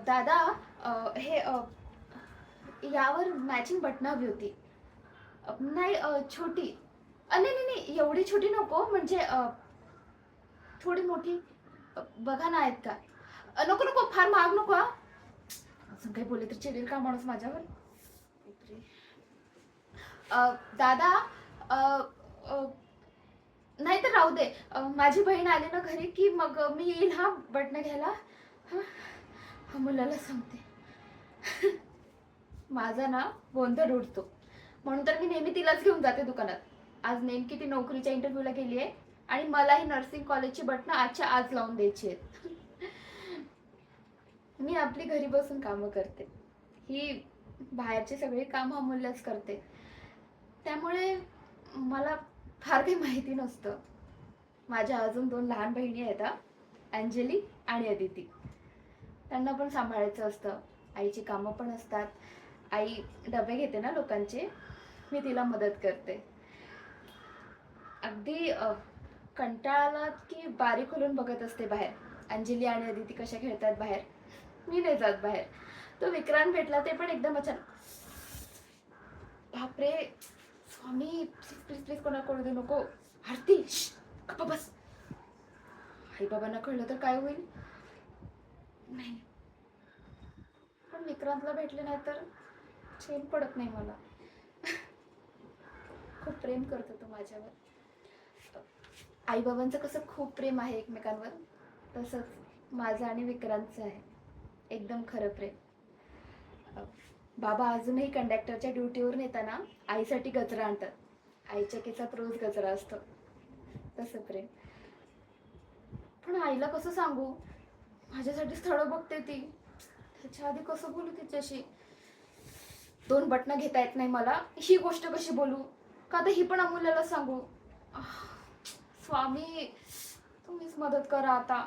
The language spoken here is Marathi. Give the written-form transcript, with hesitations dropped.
दादा, हे यावर मॅचिंग बटणं हवी होती. नाही, छोटी. नाही नाही नाही, एवढी छोटी नको, म्हणजे थोडी मोठी. बघा ना, आहेत का? नको नको, फार महाग नको हा. असं काही बोलले तर चिडेल का माणूस माझ्यावर? बापरे. दादा, अ, अ, नाही तर राहू दे. माझी बहीण आली ना घरी की मग मी येईल हा बटणं घ्यायला. हा, हा मुलाला सांगते. माझा ना गोंधळ उडतो, म्हणून तर मी नेहमी तिलाच घेऊन जाते दुकानात. आज नेमकी ती नोकरीच्या इंटरव्ह्यूला गेली आहे आणि मला ही नर्सिंग कॉलेजची बटणं आजच्या आज लावून द्यायची आहेत. मी आपली घरी बसून कामं करते, ही बाहेरची सगळी कामं अमूल्यच करते, त्यामुळे मला फार काही माहिती नसतं. माझ्या अजून 2 लहान बहिणी आहेत हा, अंजली आणि अदिती. त्यांना पण सांभाळायचं असतं, आईची कामं पण असतात. आई डबे घेते ना लोकांचे, मी तिला मदत करते. अगदी कंटाळा की बारी खोलून बघत असते बाहेर, अंजली आणि अदिती कशा खेळतात बाहेर. मी नाही जात बाहेर. तो विक्रांत भेटला ते पण एकदम अचानक. बापरे, स्वामी प्लीज प्लीज प्लीज, कोणा कळू देऊ नको. आरती, गप्प बस. आई बाबांना कळलं तर काय होईल? नाही, पण विक्रांतला भेटले नाही तर चैन पडत नाही मला. खूप प्रेम करतो तो माझ्यावर. आई बाबांचं कसं खूप प्रेम आहे एकमेकांवर, तसंच माझं आणि विक्रांतचं आहे, एकदम खरं प्रेम. बाबा अजूनही कंडक्टरच्या ड्युटीवरून येताना आईसाठी गजरा आणतात. आईच्या केसात रोज गजरा असतो, तसं प्रेम. पण आईला कसं सांगू, माझ्यासाठी स्थळं बघते ती. त्याच्या आधी कसं बोलू तिच्याशी? 2 बटणं घेता येत नाही मला, ही गोष्ट कशी बोलू? का तर ही पण अमूल्याला सांगू? स्वामी, तुम्हीच मदत करा आता.